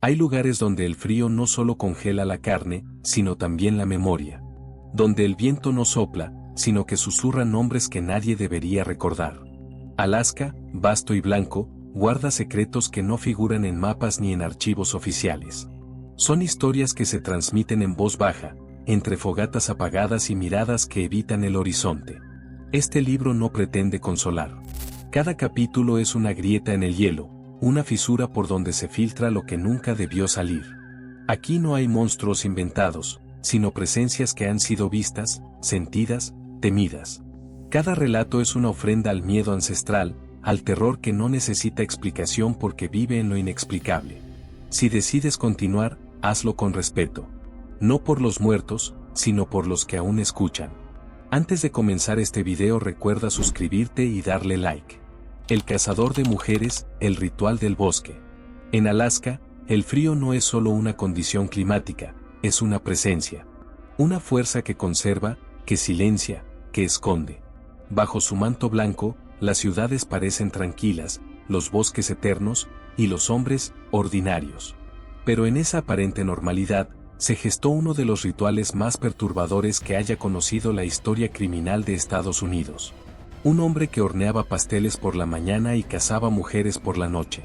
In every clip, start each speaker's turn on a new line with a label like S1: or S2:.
S1: Hay lugares donde el frío no solo congela la carne, sino también la memoria. Donde el viento no sopla, sino que susurra nombres que nadie debería recordar. Alaska, vasto y blanco, guarda secretos que no figuran en mapas ni en archivos oficiales. Son historias que se transmiten en voz baja, entre fogatas apagadas y miradas que evitan el horizonte. Este libro no pretende consolar. Cada capítulo es una grieta en el hielo, una fisura por donde se filtra lo que nunca debió salir. Aquí no hay monstruos inventados, sino presencias que han sido vistas, sentidas, temidas. Cada relato es una ofrenda al miedo ancestral, al terror que no necesita explicación porque vive en lo inexplicable. Si decides continuar, hazlo con respeto. No por los muertos, sino por los que aún escuchan. Antes de comenzar este video recuerda suscribirte y darle like. El cazador de mujeres, el ritual del bosque. En Alaska, el frío no es solo una condición climática, es una presencia. Una fuerza que conserva, que silencia, que esconde. Bajo su manto blanco, las ciudades parecen tranquilas, los bosques eternos, y los hombres, ordinarios. Pero en esa aparente normalidad, se gestó uno de los rituales más perturbadores que haya conocido la historia criminal de Estados Unidos. Un hombre que horneaba pasteles por la mañana y cazaba mujeres por la noche.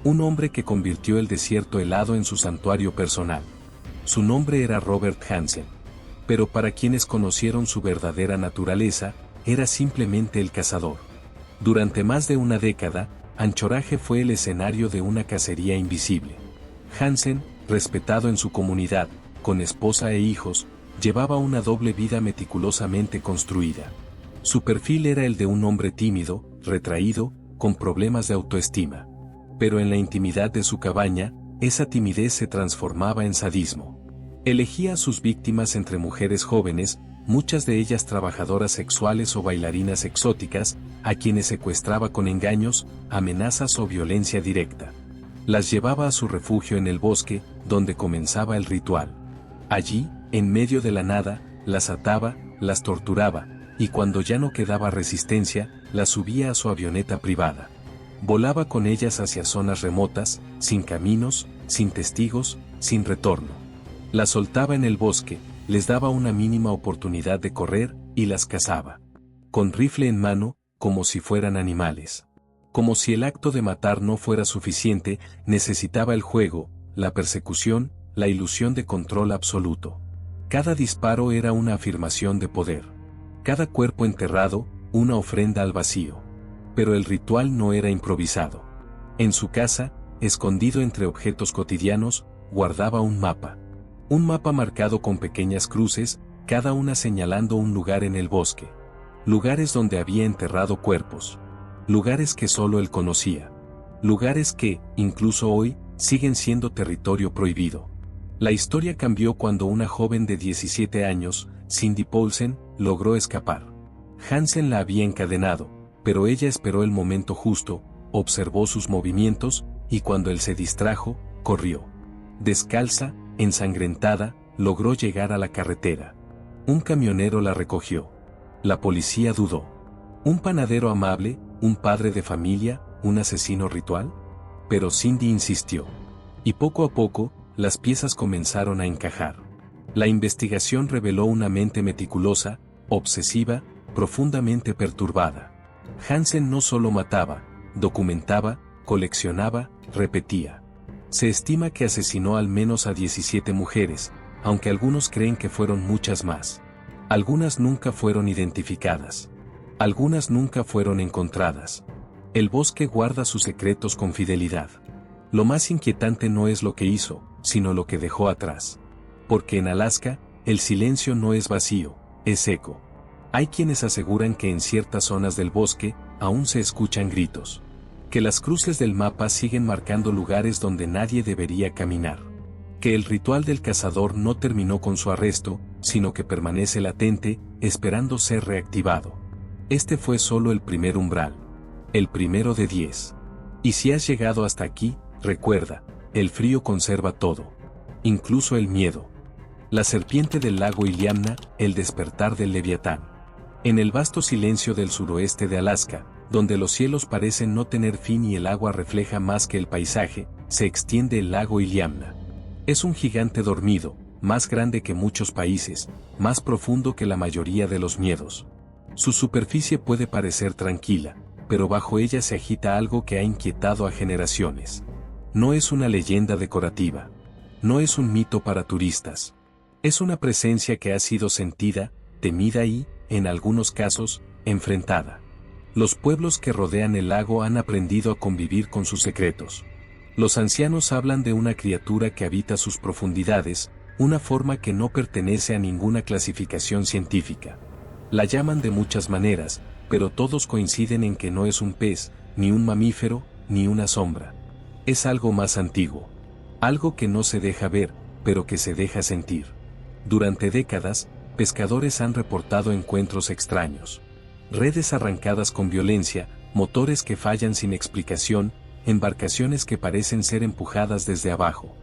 S1: Un hombre que convirtió el desierto helado en su santuario personal. Su nombre era Robert Hansen. Pero para quienes conocieron su verdadera naturaleza, era simplemente el cazador. Durante más de una década, Anchorage fue el escenario de una cacería invisible. Hansen, respetado en su comunidad, con esposa e hijos, llevaba una doble vida meticulosamente construida. Su perfil era el de un hombre tímido, retraído, con problemas de autoestima. Pero en la intimidad de su cabaña, esa timidez se transformaba en sadismo. Elegía a sus víctimas entre mujeres jóvenes, muchas de ellas trabajadoras sexuales o bailarinas exóticas, a quienes secuestraba con engaños, amenazas o violencia directa. Las llevaba a su refugio en el bosque, donde comenzaba el ritual. Allí, en medio de la nada, las ataba, las torturaba, y cuando ya no quedaba resistencia, las subía a su avioneta privada. Volaba con ellas hacia zonas remotas, sin caminos, sin testigos, sin retorno. Las soltaba en el bosque, les daba una mínima oportunidad de correr, y las cazaba. Con rifle en mano, como si fueran animales. Como si el acto de matar no fuera suficiente, necesitaba el juego, la persecución, la ilusión de control absoluto. Cada disparo era una afirmación de poder. Cada cuerpo enterrado, una ofrenda al vacío. Pero el ritual no era improvisado. En su casa, escondido entre objetos cotidianos, guardaba un mapa. Un mapa marcado con pequeñas cruces, cada una señalando un lugar en el bosque. Lugares donde había enterrado cuerpos. Lugares que solo él conocía. Lugares que, incluso hoy, siguen siendo territorio prohibido. La historia cambió cuando una joven de 17 años, Cindy Paulsen, logró escapar. Hansen la había encadenado, pero ella esperó el momento justo, observó sus movimientos, y cuando él se distrajo, corrió. Descalza, ensangrentada, logró llegar a la carretera. Un camionero la recogió. La policía dudó. ¿Un panadero amable, un padre de familia, un asesino ritual? Pero Cindy insistió. Y poco a poco, las piezas comenzaron a encajar. La investigación reveló una mente meticulosa, obsesiva, profundamente perturbada. Hansen no solo mataba, documentaba, coleccionaba, repetía. Se estima que asesinó al menos a 17 mujeres, aunque algunos creen que fueron muchas más. Algunas nunca fueron identificadas. Algunas nunca fueron encontradas. El bosque guarda sus secretos con fidelidad. Lo más inquietante no es lo que hizo, sino lo que dejó atrás. Porque en Alaska, el silencio no es vacío, es eco. Hay quienes aseguran que en ciertas zonas del bosque, aún se escuchan gritos. Que las cruces del mapa siguen marcando lugares donde nadie debería caminar. Que el ritual del cazador no terminó con su arresto, sino que permanece latente, esperando ser reactivado. Este fue solo el primer umbral. El primero de 10. Y si has llegado hasta aquí, recuerda, el frío conserva todo. Incluso el miedo. La serpiente del lago Iliamna, el despertar del Leviatán. En el vasto silencio del suroeste de Alaska, donde los cielos parecen no tener fin y el agua refleja más que el paisaje, se extiende el lago Iliamna. Es un gigante dormido, más grande que muchos países, más profundo que la mayoría de los miedos. Su superficie puede parecer tranquila, pero bajo ella se agita algo que ha inquietado a generaciones. No es una leyenda decorativa. No es un mito para turistas. Es una presencia que ha sido sentida, temida y, en algunos casos, enfrentada. Los pueblos que rodean el lago han aprendido a convivir con sus secretos. Los ancianos hablan de una criatura que habita sus profundidades, una forma que no pertenece a ninguna clasificación científica. La llaman de muchas maneras, pero todos coinciden en que no es un pez, ni un mamífero, ni una sombra. Es algo más antiguo. Algo que no se deja ver, pero que se deja sentir. Durante décadas, pescadores han reportado encuentros extraños. Redes arrancadas con violencia, motores que fallan sin explicación, embarcaciones que parecen ser empujadas desde abajo.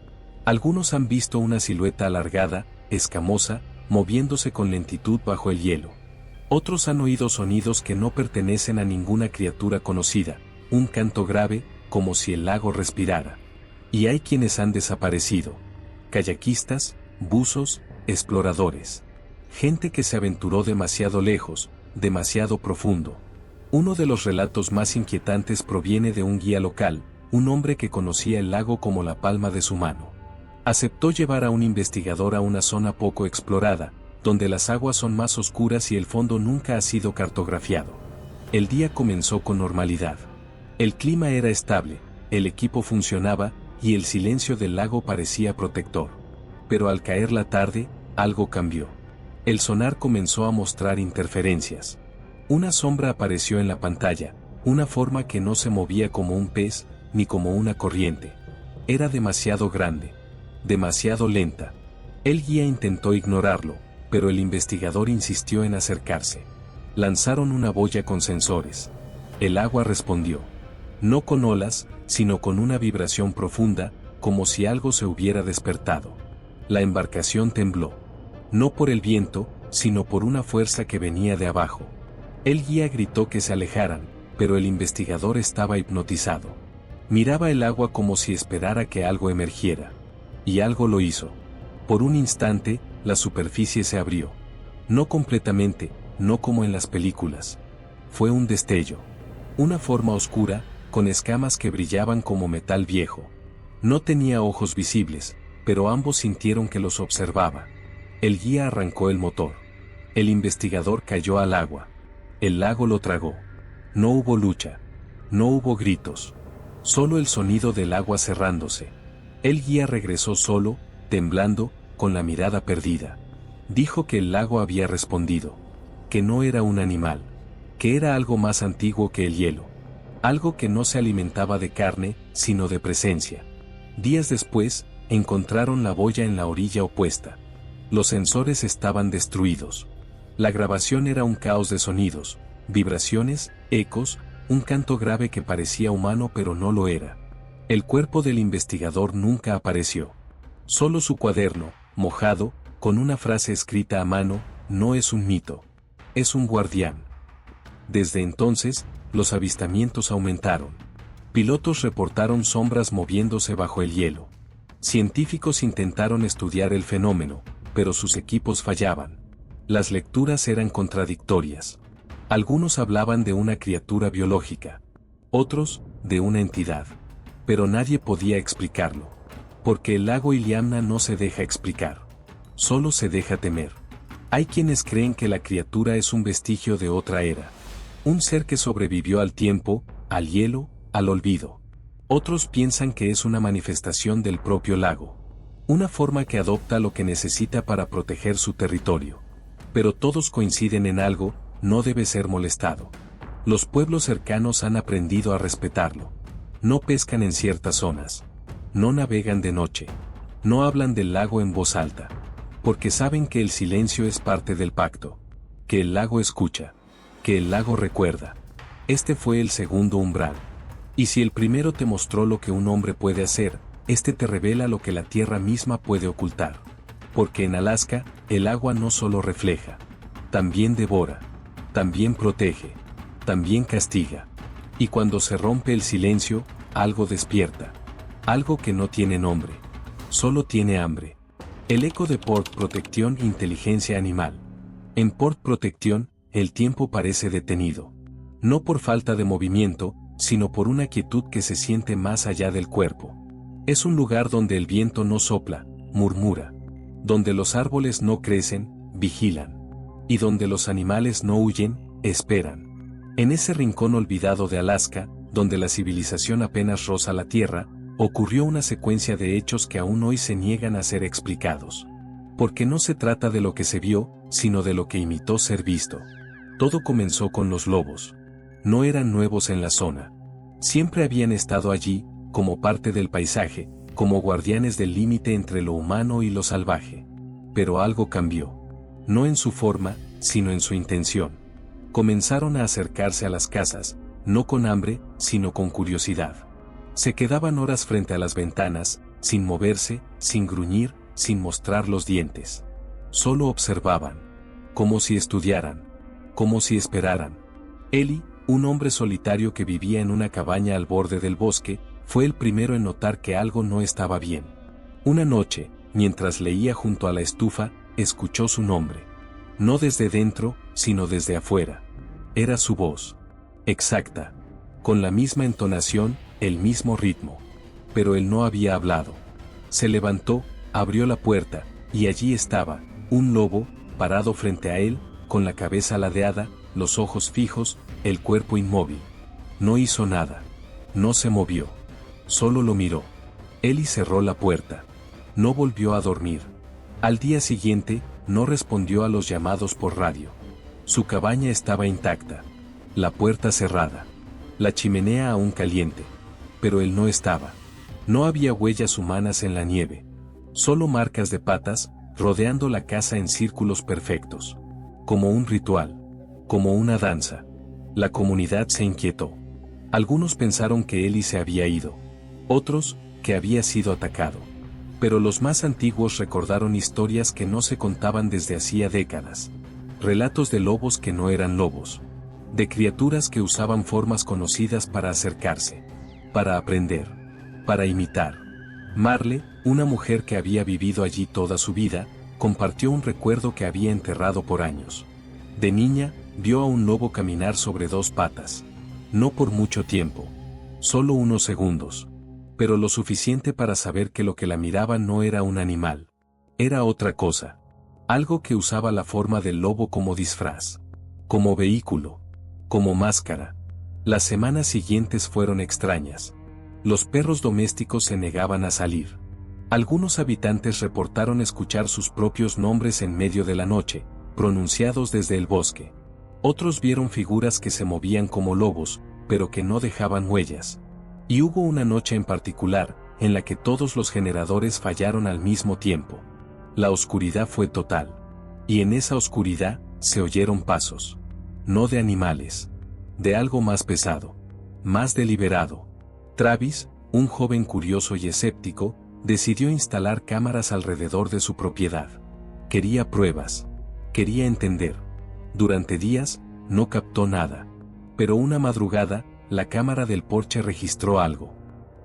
S1: Algunos han visto una silueta alargada, escamosa, moviéndose con lentitud bajo el hielo. Otros han oído sonidos que no pertenecen a ninguna criatura conocida, un canto grave, como si el lago respirara. Y hay quienes han desaparecido. Kayakistas, buzos, exploradores. Gente que se aventuró demasiado lejos, demasiado profundo. Uno de los relatos más inquietantes proviene de un guía local, un hombre que conocía el lago como la palma de su mano. Aceptó llevar a un investigador a una zona poco explorada, donde las aguas son más oscuras y el fondo nunca ha sido cartografiado. El día comenzó con normalidad. El clima era estable, el equipo funcionaba, y el silencio del lago parecía protector. Pero al caer la tarde, algo cambió. El sonar comenzó a mostrar interferencias. Una sombra apareció en la pantalla, una forma que no se movía como un pez, ni como una corriente. Era demasiado grande, demasiado lenta. El guía intentó ignorarlo, pero el investigador insistió en acercarse. Lanzaron una boya con sensores. El agua respondió. No con olas, sino con una vibración profunda, como si algo se hubiera despertado. La embarcación tembló. No por el viento, sino por una fuerza que venía de abajo. El guía gritó que se alejaran, pero el investigador estaba hipnotizado. Miraba el agua como si esperara que algo emergiera. Y algo lo hizo. Por un instante, la superficie se abrió. No completamente, no como en las películas. Fue un destello. Una forma oscura, con escamas que brillaban como metal viejo. No tenía ojos visibles, pero ambos sintieron que los observaba. El guía arrancó el motor. El investigador cayó al agua. El lago lo tragó. No hubo lucha. No hubo gritos. Solo el sonido del agua cerrándose. El guía regresó solo, temblando, con la mirada perdida. Dijo que el lago había respondido. Que no era un animal. Que era algo más antiguo que el hielo. Algo que no se alimentaba de carne, sino de presencia. Días después, encontraron la boya en la orilla opuesta. Los sensores estaban destruidos. La grabación era un caos de sonidos, vibraciones, ecos, un canto grave que parecía humano pero no lo era. El cuerpo del investigador nunca apareció. Solo su cuaderno, mojado, con una frase escrita a mano, no es un mito. Es un guardián. Desde entonces, los avistamientos aumentaron. Pilotos reportaron sombras moviéndose bajo el hielo. Científicos intentaron estudiar el fenómeno, pero sus equipos fallaban. Las lecturas eran contradictorias. Algunos hablaban de una criatura biológica. Otros, de una entidad. Pero nadie podía explicarlo. Porque el lago Iliamna no se deja explicar. Solo se deja temer. Hay quienes creen que la criatura es un vestigio de otra era. Un ser que sobrevivió al tiempo, al hielo, al olvido. Otros piensan que es una manifestación del propio lago. Una forma que adopta lo que necesita para proteger su territorio. Pero todos coinciden en algo, no debe ser molestado. Los pueblos cercanos han aprendido a respetarlo. No pescan en ciertas zonas. No navegan de noche. No hablan del lago en voz alta. Porque saben que el silencio es parte del pacto. Que el lago escucha. Que el lago recuerda. Este fue el segundo umbral. Y si el primero te mostró lo que un hombre puede hacer, este te revela lo que la tierra misma puede ocultar. Porque en Alaska, el agua no solo refleja, también devora, también protege, también castiga. Y cuando se rompe el silencio, algo despierta. Algo que no tiene nombre. Solo tiene hambre. El eco de Port Protection Inteligencia Animal. En Port Protection, el tiempo parece detenido. No por falta de movimiento, sino por una quietud que se siente más allá del cuerpo. Es un lugar donde el viento no sopla, murmura. Donde los árboles no crecen, vigilan. Y donde los animales no huyen, esperan. En ese rincón olvidado de Alaska, donde la civilización apenas roza la tierra, ocurrió una secuencia de hechos que aún hoy se niegan a ser explicados. Porque no se trata de lo que se vio, sino de lo que imitó ser visto. Todo comenzó con los lobos. No eran nuevos en la zona. Siempre habían estado allí, como parte del paisaje, como guardianes del límite entre lo humano y lo salvaje. Pero algo cambió. No en su forma, sino en su intención. Comenzaron a acercarse a las casas, no con hambre, sino con curiosidad. Se quedaban horas frente a las ventanas, sin moverse, sin gruñir, sin mostrar los dientes. Solo observaban. Como si estudiaran. Como si esperaran. Eli, un hombre solitario que vivía en una cabaña al borde del bosque, fue el primero en notar que algo no estaba bien. Una noche, mientras leía junto a la estufa, escuchó su nombre. No desde dentro, sino desde afuera. Era su voz. Exacta. Con la misma entonación, el mismo ritmo. Pero él no había hablado. Se levantó, abrió la puerta, y allí estaba, un lobo, parado frente a él, con la cabeza ladeada, los ojos fijos, el cuerpo inmóvil. No hizo nada. No se movió. Solo lo miró. Eli cerró la puerta. No volvió a dormir. Al día siguiente, no respondió a los llamados por radio. Su cabaña estaba intacta. La puerta cerrada. La chimenea aún caliente. Pero él no estaba. No había huellas humanas en la nieve. Solo marcas de patas, rodeando la casa en círculos perfectos. Como un ritual. Como una danza. La comunidad se inquietó. Algunos pensaron que Eli se había ido. Otros, que había sido atacado. Pero los más antiguos recordaron historias que no se contaban desde hacía décadas. Relatos de lobos que no eran lobos. De criaturas que usaban formas conocidas para acercarse. Para aprender. Para imitar. Marle, una mujer que había vivido allí toda su vida, compartió un recuerdo que había enterrado por años. De niña, vio a un lobo caminar sobre dos patas. No por mucho tiempo. Solo unos segundos. Pero lo suficiente para saber que lo que la miraba no era un animal. Era otra cosa. Algo que usaba la forma del lobo como disfraz. Como vehículo. Como máscara. Las semanas siguientes fueron extrañas. Los perros domésticos se negaban a salir. Algunos habitantes reportaron escuchar sus propios nombres en medio de la noche, pronunciados desde el bosque. Otros vieron figuras que se movían como lobos, pero que no dejaban huellas. Y hubo una noche en particular, en la que todos los generadores fallaron al mismo tiempo. La oscuridad fue total. Y en esa oscuridad, se oyeron pasos. No de animales. De algo más pesado. Más deliberado. Travis, un joven curioso y escéptico, decidió instalar cámaras alrededor de su propiedad. Quería pruebas. Quería entender. Durante días, no captó nada. Pero una madrugada, la cámara del porche registró algo.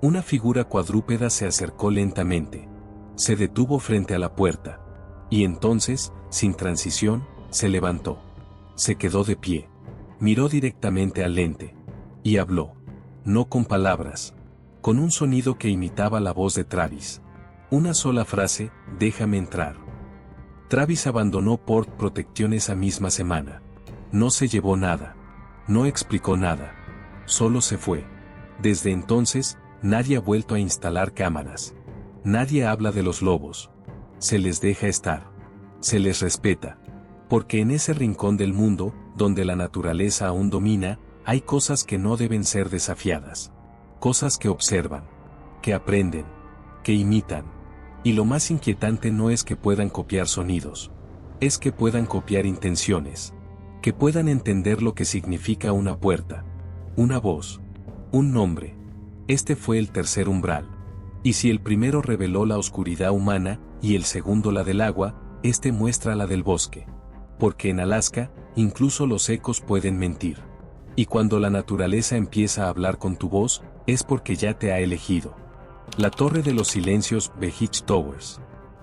S1: Una figura cuadrúpeda se acercó lentamente. Se detuvo frente a la puerta. Y entonces, sin transición, se levantó. Se quedó de pie. Miró directamente al lente. Y habló. No con palabras. Con un sonido que imitaba la voz de Travis. Una sola frase, déjame entrar. Travis abandonó Port Protection esa misma semana. No se llevó nada. No explicó nada. Solo se fue. Desde entonces, nadie ha vuelto a instalar cámaras. Nadie habla de los lobos. Se les deja estar. Se les respeta. Porque en ese rincón del mundo, donde la naturaleza aún domina, hay cosas que no deben ser desafiadas. Cosas que observan. Que aprenden. Que imitan. Y lo más inquietante no es que puedan copiar sonidos. Es que puedan copiar intenciones. Que puedan entender lo que significa una puerta. Una voz. Un nombre. Este fue el tercer umbral. Y si el primero reveló la oscuridad humana, y el segundo la del agua, este muestra la del bosque. Porque en Alaska, incluso los ecos pueden mentir. Y cuando la naturaleza empieza a hablar con tu voz, es porque ya te ha elegido. La Torre de los Silencios, Beach Towers.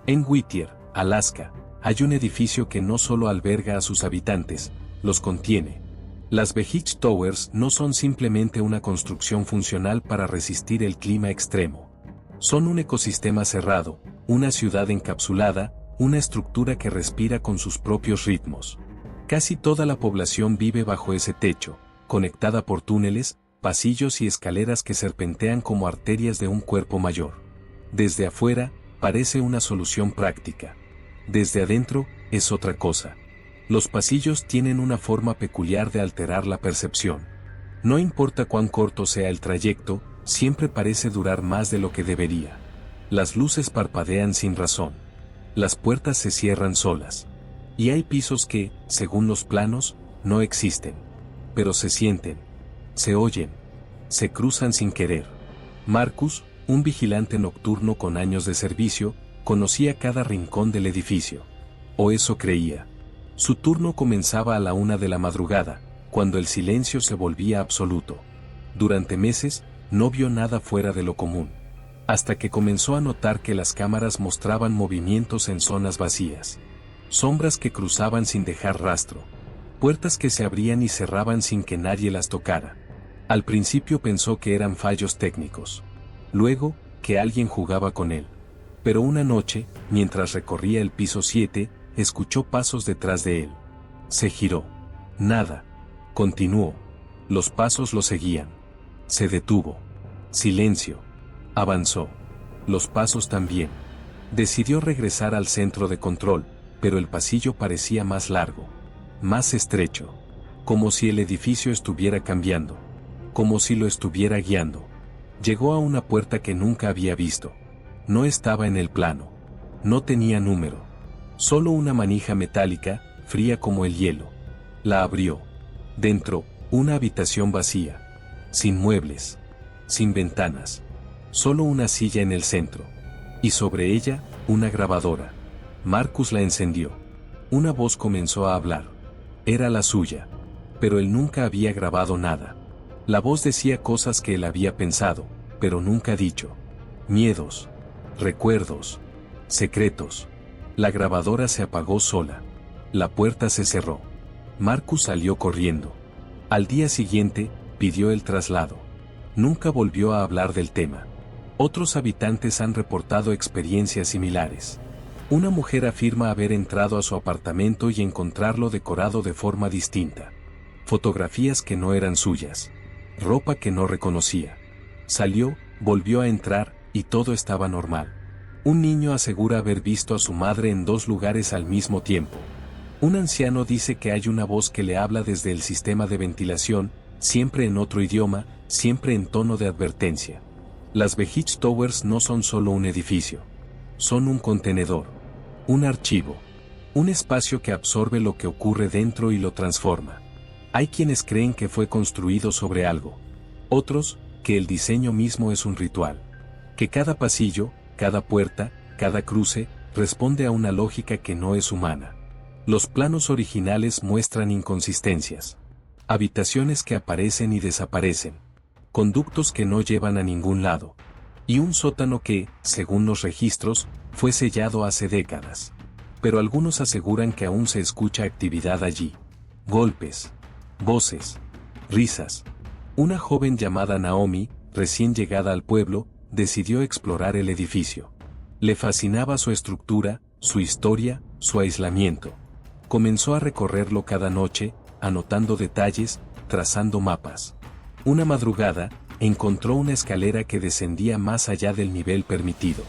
S1: En Whittier, Alaska, hay un edificio que no solo alberga a sus habitantes, los contiene. Las Beach Towers no son simplemente una construcción funcional para resistir el clima extremo. Son un ecosistema cerrado, una ciudad encapsulada, una estructura que respira con sus propios ritmos. Casi toda la población vive bajo ese techo, conectada por túneles, pasillos y escaleras que serpentean como arterias de un cuerpo mayor. Desde afuera, parece una solución práctica. Desde adentro, es otra cosa. Los pasillos tienen una forma peculiar de alterar la percepción. No importa cuán corto sea el trayecto, siempre parece durar más de lo que debería. Las luces parpadean sin razón. Las puertas se cierran solas. Y hay pisos que, según los planos, no existen. Pero se sienten. Se oyen. Se cruzan sin querer. Marcus, un vigilante nocturno con años de servicio, conocía cada rincón del edificio. O eso creía. Su turno comenzaba a la 1 de la madrugada, cuando el silencio se volvía absoluto. Durante meses, no vio nada fuera de lo común. Hasta que comenzó a notar que las cámaras mostraban movimientos en zonas vacías. Sombras que cruzaban sin dejar rastro. Puertas que se abrían y cerraban sin que nadie las tocara. Al principio pensó que eran fallos técnicos. Luego, que alguien jugaba con él. Pero una noche, mientras recorría el piso 7, escuchó pasos detrás de él. Se giró. Nada. Continuó. Los pasos lo seguían. Se detuvo. Silencio. Avanzó. Los pasos también. Decidió regresar al centro de control, pero el pasillo parecía más largo. Más estrecho. Como si el edificio estuviera cambiando. Como si lo estuviera guiando. Llegó a una puerta que nunca había visto. No estaba en el plano. No tenía número. Solo una manija metálica, fría como el hielo. La abrió. Dentro, una habitación vacía. Sin muebles. Sin ventanas. Solo una silla en el centro. Y sobre ella, una grabadora. Marcus la encendió. Una voz comenzó a hablar. Era la suya. Pero él nunca había grabado nada. La voz decía cosas que él había pensado, pero nunca dicho. Miedos. Recuerdos. Secretos. La grabadora se apagó sola. La puerta se cerró. Marcus salió corriendo. Al día siguiente, pidió el traslado. Nunca volvió a hablar del tema. Otros habitantes han reportado experiencias similares. Una mujer afirma haber entrado a su apartamento y encontrarlo decorado de forma distinta. Fotografías que no eran suyas. Ropa que no reconocía. Salió, volvió a entrar, y todo estaba normal. Un niño asegura haber visto a su madre en 2 lugares al mismo tiempo. Un anciano dice que hay una voz que le habla desde el sistema de ventilación, siempre en otro idioma, siempre en tono de advertencia. Las Beach Towers no son solo un edificio. Son un contenedor. Un archivo. Un espacio que absorbe lo que ocurre dentro y lo transforma. Hay quienes creen que fue construido sobre algo. Otros, que el diseño mismo es un ritual. Que cada pasillo, cada puerta, cada cruce, responde a una lógica que no es humana. Los planos originales muestran inconsistencias. Habitaciones que aparecen y desaparecen. Conductos que no llevan a ningún lado. Y un sótano que, según los registros, fue sellado hace décadas. Pero algunos aseguran que aún se escucha actividad allí. Golpes. Voces. Risas. Una joven llamada Naomi, recién llegada al pueblo, decidió explorar el edificio. Le fascinaba su estructura, su historia, su aislamiento. Comenzó a recorrerlo cada noche, anotando detalles, trazando mapas. Una madrugada, encontró una escalera que descendía más allá del nivel permitido.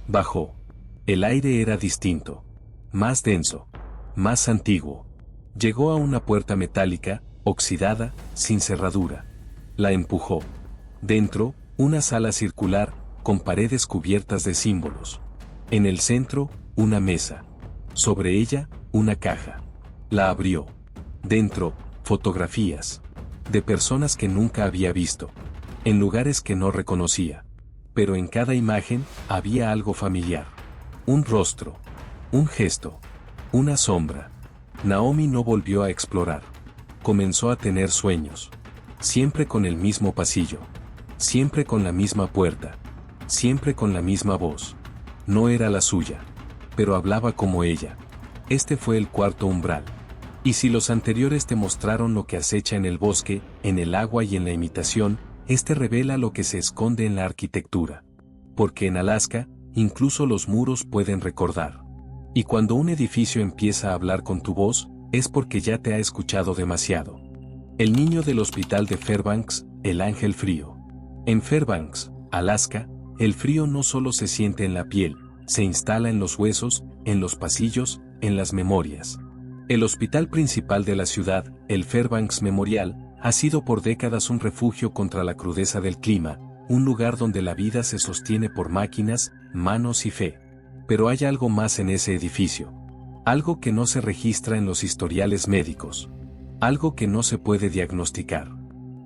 S1: Bajó. El aire era distinto. Más denso. Más antiguo. Llegó a una puerta metálica, oxidada, sin cerradura. La empujó. Dentro, una sala circular, con paredes cubiertas de símbolos. En el centro, una mesa. Sobre ella, una caja. La abrió. Dentro, fotografías. De personas que nunca había visto. En lugares que no reconocía. Pero en cada imagen, había algo familiar. Un rostro. Un gesto. Una sombra. Naomi no volvió a explorar. Comenzó a tener sueños. Siempre con el mismo pasillo. Siempre con la misma puerta. siempre con la misma voz. No era la suya, pero hablaba como ella. Este fue el cuarto umbral. Y si los anteriores te mostraron lo que acecha en el bosque, en el agua y en la imitación, este revela lo que se esconde en la arquitectura. Porque en Alaska, incluso los muros pueden recordar. Y cuando un edificio empieza a hablar con tu voz, es porque ya te ha escuchado demasiado. El niño del hospital de Fairbanks, el ángel frío. En Fairbanks, Alaska, el frío no solo se siente en la piel, se instala en los huesos, en los pasillos, en las memorias. El hospital principal de la ciudad, el Fairbanks Memorial, ha sido por décadas un refugio contra la crudeza del clima, un lugar donde la vida se sostiene por máquinas, manos y fe. Pero hay algo más en ese edificio. Algo que no se registra en los historiales médicos. Algo que no se puede diagnosticar.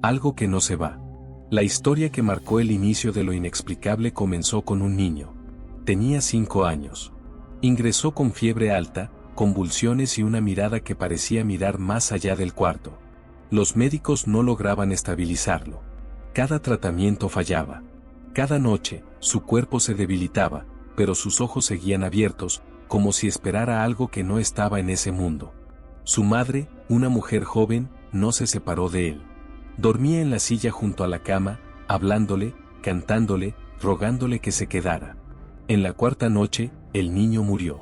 S1: Algo que no se va. La historia que marcó el inicio de lo inexplicable comenzó con un niño. Tenía 5 años. Ingresó con fiebre alta, convulsiones y una mirada que parecía mirar más allá del cuarto. Los médicos no lograban estabilizarlo. Cada tratamiento fallaba. Cada noche, su cuerpo se debilitaba, pero sus ojos seguían abiertos, como si esperara algo que no estaba en ese mundo. Su madre, una mujer joven, no se separó de él. Dormía en la silla junto a la cama, hablándole, cantándole, rogándole que se quedara. En la cuarta noche, el niño murió.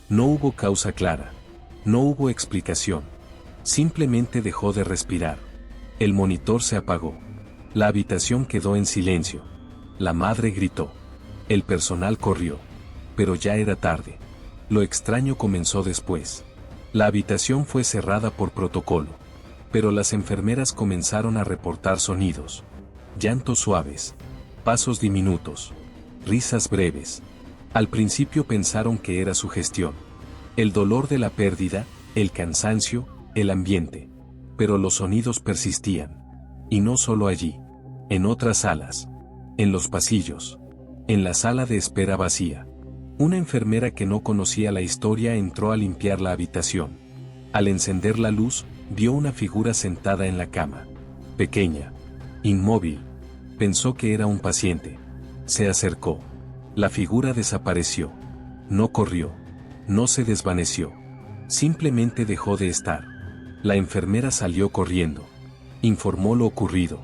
S1: No hubo causa clara. No hubo explicación. Simplemente dejó de respirar. El monitor se apagó. La habitación quedó en silencio. La madre gritó. El personal corrió. Pero ya era tarde. Lo extraño comenzó después. La habitación fue cerrada por protocolo. Pero las enfermeras comenzaron a reportar sonidos. Llantos suaves. Pasos diminutos. Risas breves. Al principio pensaron que era sugestión. El dolor de la pérdida, el cansancio, el ambiente. Pero los sonidos persistían. Y no solo allí. En otras salas. En los pasillos. En la sala de espera vacía. Una enfermera que no conocía la historia entró a limpiar la habitación. Al encender la luz, vio una figura sentada en la cama. Pequeña. Inmóvil. Pensó que era un paciente. Se acercó. La figura desapareció. No corrió. No se desvaneció. Simplemente dejó de estar. La enfermera salió corriendo. Informó lo ocurrido.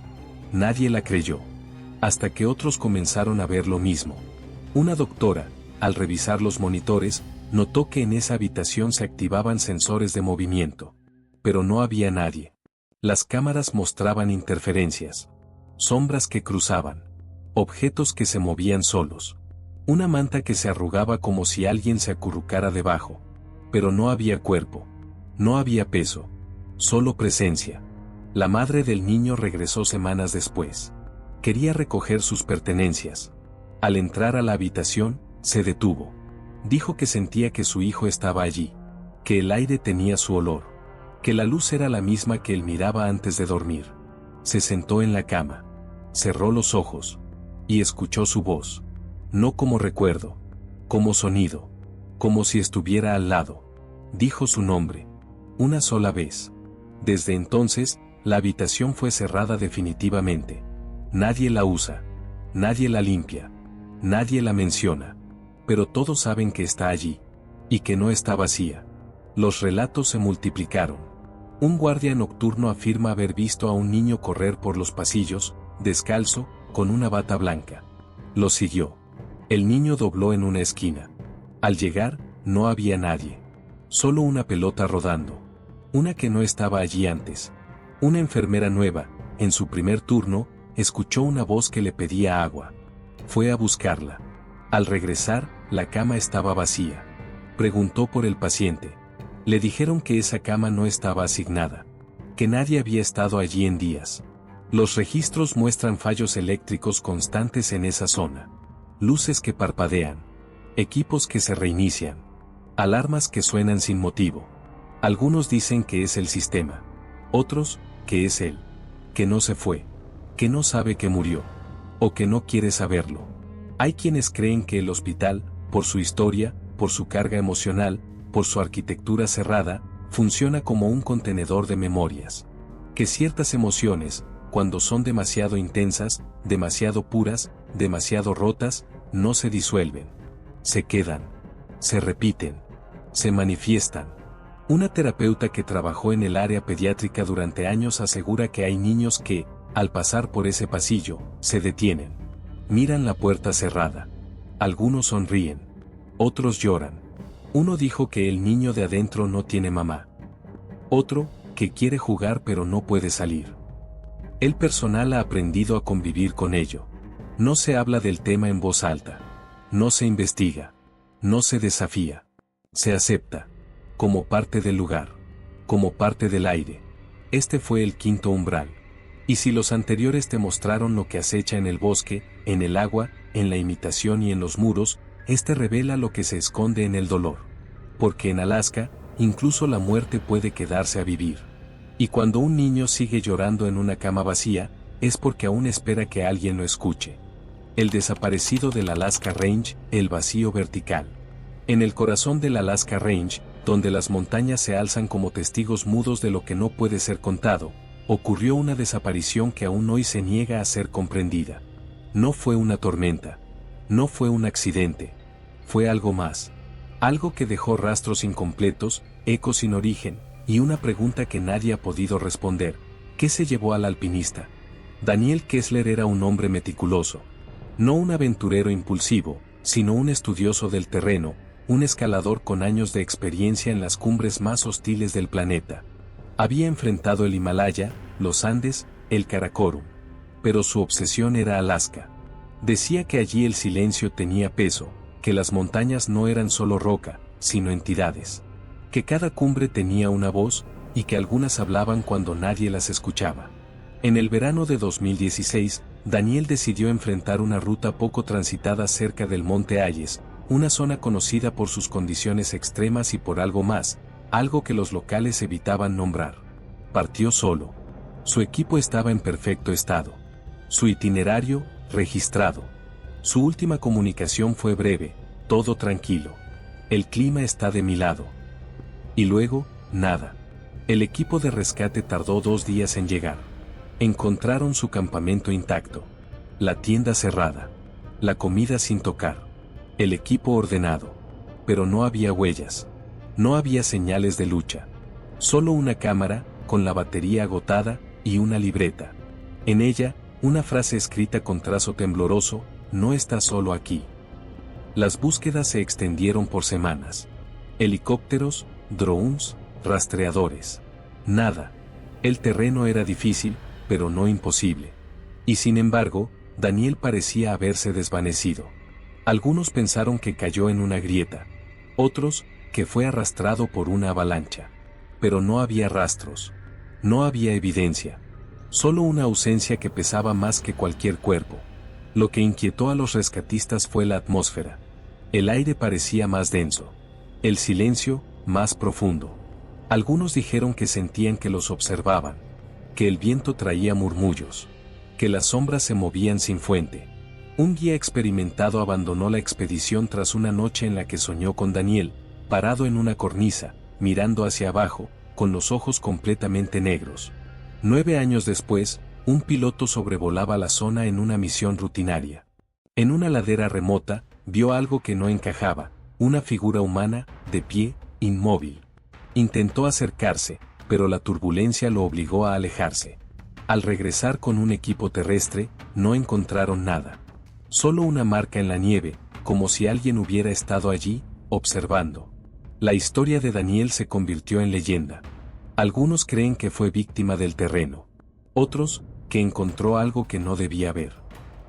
S1: Nadie la creyó. Hasta que otros comenzaron a ver lo mismo. Una doctora, al revisar los monitores, notó que en esa habitación se activaban sensores de movimiento. Pero no había nadie. Las cámaras mostraban interferencias. Sombras que cruzaban. Objetos que se movían solos. Una manta que se arrugaba como si alguien se acurrucara debajo. Pero no había cuerpo. No había peso. Solo presencia. La madre del niño regresó semanas después. Quería recoger sus pertenencias. Al entrar a la habitación, se detuvo. Dijo que sentía que su hijo estaba allí. Que el aire tenía su olor. Que la luz era la misma que él miraba antes de dormir. Se sentó en la cama. Cerró los ojos. Y escuchó su voz. No como recuerdo. Como sonido. Como si estuviera al lado. Dijo su nombre. Una sola vez. Desde entonces, la habitación fue cerrada definitivamente. Nadie la usa. Nadie la limpia. Nadie la menciona. Pero todos saben que está allí. Y que no está vacía. Los relatos se multiplicaron. Un guardia nocturno afirma haber visto a un niño correr por los pasillos, descalzo, con una bata blanca. Lo siguió. El niño dobló en una esquina. Al llegar, no había nadie. Solo una pelota rodando. Una que no estaba allí antes. Una enfermera nueva, en su primer turno, escuchó una voz que le pedía agua. Fue a buscarla. Al regresar, la cama estaba vacía. Preguntó por el paciente. Le dijeron que esa cama no estaba asignada. Que nadie había estado allí en días. Los registros muestran fallos eléctricos constantes en esa zona. Luces que parpadean. Equipos que se reinician. Alarmas que suenan sin motivo. Algunos dicen que es el sistema. Otros, que es él. Que no se fue. Que no sabe que murió. O que no quiere saberlo. Hay quienes creen que el hospital, por su historia, por su carga emocional, por su arquitectura cerrada, funciona como un contenedor de memorias. Que ciertas emociones, cuando son demasiado intensas, demasiado puras, demasiado rotas, no se disuelven. Se quedan. Se repiten. Se manifiestan. Una terapeuta que trabajó en el área pediátrica durante años asegura que hay niños que, al pasar por ese pasillo, se detienen. Miran la puerta cerrada. Algunos sonríen. Otros lloran. Uno dijo que el niño de adentro no tiene mamá. Otro, que quiere jugar pero no puede salir. El personal ha aprendido a convivir con ello. No se habla del tema en voz alta. No se investiga. No se desafía. Se acepta. Como parte del lugar. Como parte del aire. Este fue el quinto umbral. Y si los anteriores te mostraron lo que acecha en el bosque, en el agua, en la imitación y en los muros, este revela lo que se esconde en el dolor. Porque en Alaska, incluso la muerte puede quedarse a vivir. Y cuando un niño sigue llorando en una cama vacía, es porque aún espera que alguien lo escuche. El desaparecido del Alaska Range, el vacío vertical. En el corazón del Alaska Range, donde las montañas se alzan como testigos mudos de lo que no puede ser contado, ocurrió una desaparición que aún hoy se niega a ser comprendida. No fue una tormenta. No fue un accidente. Fue algo más. Algo que dejó rastros incompletos, ecos sin origen, y una pregunta que nadie ha podido responder. ¿Qué se llevó al alpinista? Daniel Kessler era un hombre meticuloso. No un aventurero impulsivo, sino un estudioso del terreno, un escalador con años de experiencia en las cumbres más hostiles del planeta. Había enfrentado el Himalaya, los Andes, el Karakorum. Pero su obsesión era Alaska. Decía que allí el silencio tenía peso, que las montañas no eran solo roca, sino entidades. Que cada cumbre tenía una voz, y que algunas hablaban cuando nadie las escuchaba. En el verano de 2016, Daniel decidió enfrentar una ruta poco transitada cerca del Monte Ayers, una zona conocida por sus condiciones extremas y por algo más, algo que los locales evitaban nombrar. Partió solo. Su equipo estaba en perfecto estado. Su itinerario, registrado. Su última comunicación fue breve, todo tranquilo. El clima está de mi lado. Y luego, nada. El equipo de rescate tardó 2 días en llegar. Encontraron su campamento intacto. La tienda cerrada. La comida sin tocar. El equipo ordenado. Pero no había huellas. No había señales de lucha. Solo una cámara, con la batería agotada, y una libreta. En ella, una frase escrita con trazo tembloroso: no está solo aquí. Las búsquedas se extendieron por semanas. Helicópteros, drones, rastreadores. Nada. El terreno era difícil, pero no imposible. Y sin embargo, Daniel parecía haberse desvanecido. Algunos pensaron que cayó en una grieta. Otros, que fue arrastrado por una avalancha. Pero no había rastros. No había evidencia. Solo una ausencia que pesaba más que cualquier cuerpo. Lo que inquietó a los rescatistas fue la atmósfera. El aire parecía más denso. El silencio, más profundo. Algunos dijeron que sentían que los observaban. Que el viento traía murmullos. Que las sombras se movían sin fuente. Un guía experimentado abandonó la expedición tras una noche en la que soñó con Daniel, parado en una cornisa, mirando hacia abajo, con los ojos completamente negros. 9 años después, un piloto sobrevolaba la zona en una misión rutinaria. En una ladera remota, vio algo que no encajaba, una figura humana, de pie, inmóvil. Intentó acercarse, pero la turbulencia lo obligó a alejarse. Al regresar con un equipo terrestre, no encontraron nada. Solo una marca en la nieve, como si alguien hubiera estado allí, observando. La historia de Daniel se convirtió en leyenda. Algunos creen que fue víctima del terreno. Otros, que encontró algo que no debía ver.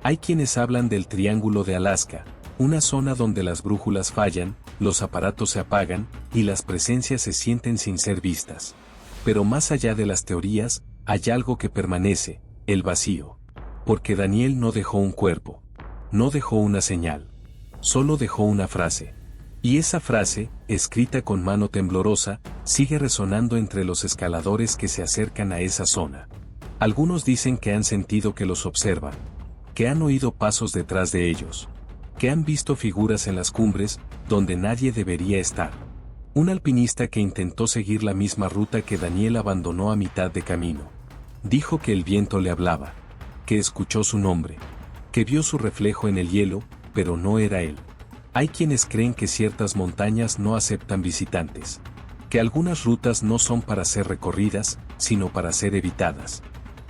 S1: Hay quienes hablan del Triángulo de Alaska, una zona donde las brújulas fallan, los aparatos se apagan, y las presencias se sienten sin ser vistas. Pero más allá de las teorías, hay algo que permanece, el vacío. Porque Daniel no dejó un cuerpo. No dejó una señal. Solo dejó una frase. Y esa frase, escrita con mano temblorosa, sigue resonando entre los escaladores que se acercan a esa zona. Algunos dicen que han sentido que los observan. Que han oído pasos detrás de ellos. Que han visto figuras en las cumbres, donde nadie debería estar. Un alpinista que intentó seguir la misma ruta que Daniel abandonó a mitad de camino. Dijo que el viento le hablaba, que escuchó su nombre, que vio su reflejo en el hielo, pero no era él. Hay quienes creen que ciertas montañas no aceptan visitantes, que algunas rutas no son para ser recorridas, sino para ser evitadas,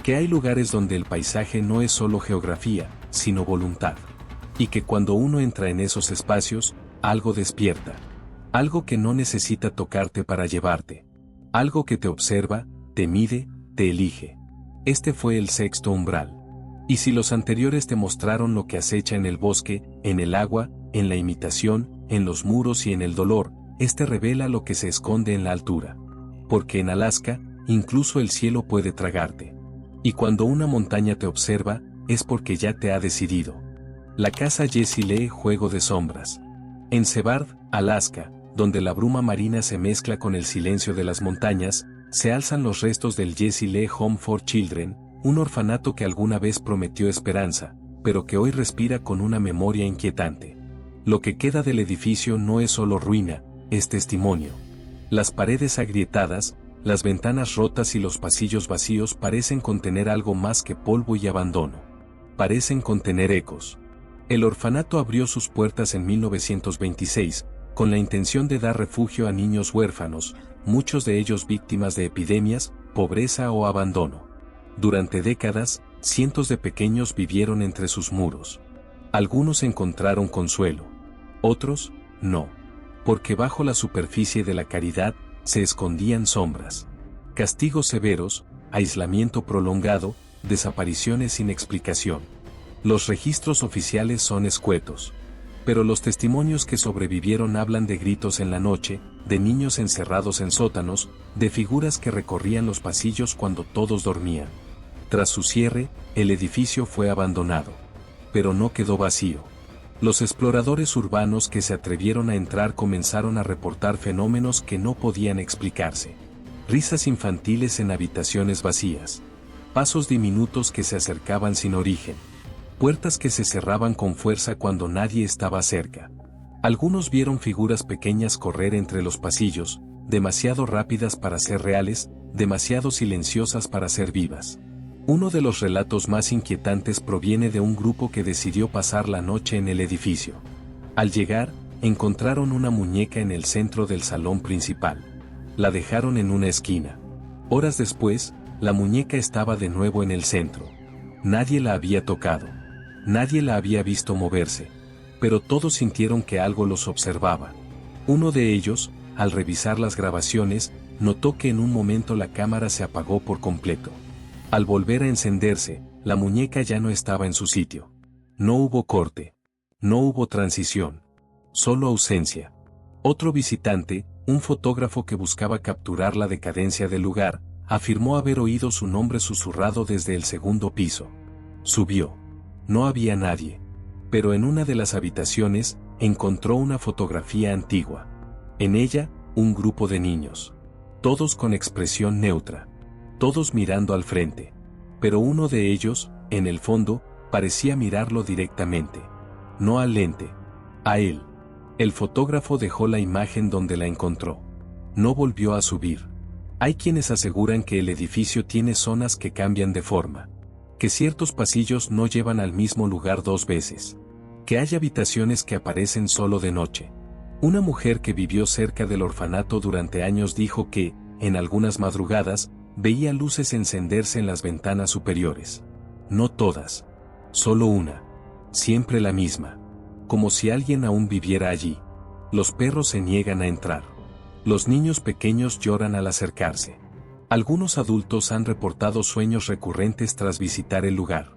S1: que hay lugares donde el paisaje no es solo geografía, sino voluntad, y que cuando uno entra en esos espacios, algo despierta, algo que no necesita tocarte para llevarte, algo que te observa, te mide, te elige. Este fue el sexto umbral. Y si los anteriores te mostraron lo que acecha en el bosque, en el agua, en la imitación, en los muros y en el dolor, este revela lo que se esconde en la altura. Porque en Alaska, incluso el cielo puede tragarte. Y cuando una montaña te observa, es porque ya te ha decidido. La casa Jessie Lee, Juego de Sombras. En Sebard, Alaska, donde la bruma marina se mezcla con el silencio de las montañas, se alzan los restos del Jessie Lee Home for Children, un orfanato que alguna vez prometió esperanza, pero que hoy respira con una memoria inquietante. Lo que queda del edificio no es solo ruina, es testimonio. Las paredes agrietadas, las ventanas rotas y los pasillos vacíos parecen contener algo más que polvo y abandono. Parecen contener ecos. El orfanato abrió sus puertas en 1926, con la intención de dar refugio a niños huérfanos, muchos de ellos víctimas de epidemias, pobreza o abandono. Durante décadas, cientos de pequeños vivieron entre sus muros. Algunos encontraron consuelo. Otros, no. Porque bajo la superficie de la caridad, se escondían sombras. Castigos severos, aislamiento prolongado, desapariciones sin explicación. Los registros oficiales son escuetos. Pero los testimonios que sobrevivieron hablan de gritos en la noche, de niños encerrados en sótanos, de figuras que recorrían los pasillos cuando todos dormían. Tras su cierre, el edificio fue abandonado. Pero no quedó vacío. Los exploradores urbanos que se atrevieron a entrar comenzaron a reportar fenómenos que no podían explicarse. Risas infantiles en habitaciones vacías. Pasos diminutos que se acercaban sin origen. Puertas que se cerraban con fuerza cuando nadie estaba cerca. Algunos vieron figuras pequeñas correr entre los pasillos, demasiado rápidas para ser reales, demasiado silenciosas para ser vivas. Uno de los relatos más inquietantes proviene de un grupo que decidió pasar la noche en el edificio. Al llegar, encontraron una muñeca en el centro del salón principal. La dejaron en una esquina. Horas después, la muñeca estaba de nuevo en el centro. Nadie la había tocado. Nadie la había visto moverse. Pero todos sintieron que algo los observaba. Uno de ellos, al revisar las grabaciones, notó que en un momento la cámara se apagó por completo. Al volver a encenderse, la muñeca ya no estaba en su sitio. No hubo corte. No hubo transición. Solo ausencia. Otro visitante, un fotógrafo que buscaba capturar la decadencia del lugar, afirmó haber oído su nombre susurrado desde el segundo piso. Subió. No había nadie. Pero en una de las habitaciones, encontró una fotografía antigua. En ella, un grupo de niños. Todos con expresión neutra. Todos mirando al frente. Pero uno de ellos, en el fondo, parecía mirarlo directamente. No al lente. A él. El fotógrafo dejó la imagen donde la encontró. No volvió a subir. Hay quienes aseguran que el edificio tiene zonas que cambian de forma. Que ciertos pasillos no llevan al mismo lugar dos veces. Que hay habitaciones que aparecen solo de noche. Una mujer que vivió cerca del orfanato durante años dijo que, en algunas madrugadas, veía luces encenderse en las ventanas superiores. No todas. Solo una. Siempre la misma. Como si alguien aún viviera allí. Los perros se niegan a entrar. Los niños pequeños lloran al acercarse. Algunos adultos han reportado sueños recurrentes tras visitar el lugar.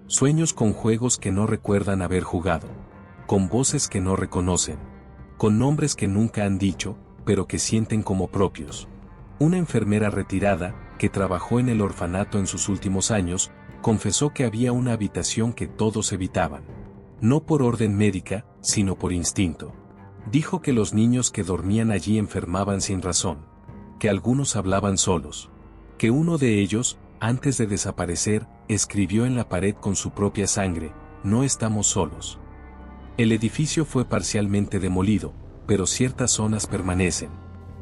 S1: Sueños con juegos que no recuerdan haber jugado. Con voces que no reconocen. Con nombres que nunca han dicho, pero que sienten como propios. Una enfermera retirada, que trabajó en el orfanato en sus últimos años, confesó que había una habitación que todos evitaban. No por orden médica, sino por instinto. Dijo que los niños que dormían allí enfermaban sin razón. Que algunos hablaban solos. Que uno de ellos, antes de desaparecer, escribió en la pared con su propia sangre: "No estamos solos". El edificio fue parcialmente demolido, pero ciertas zonas permanecen.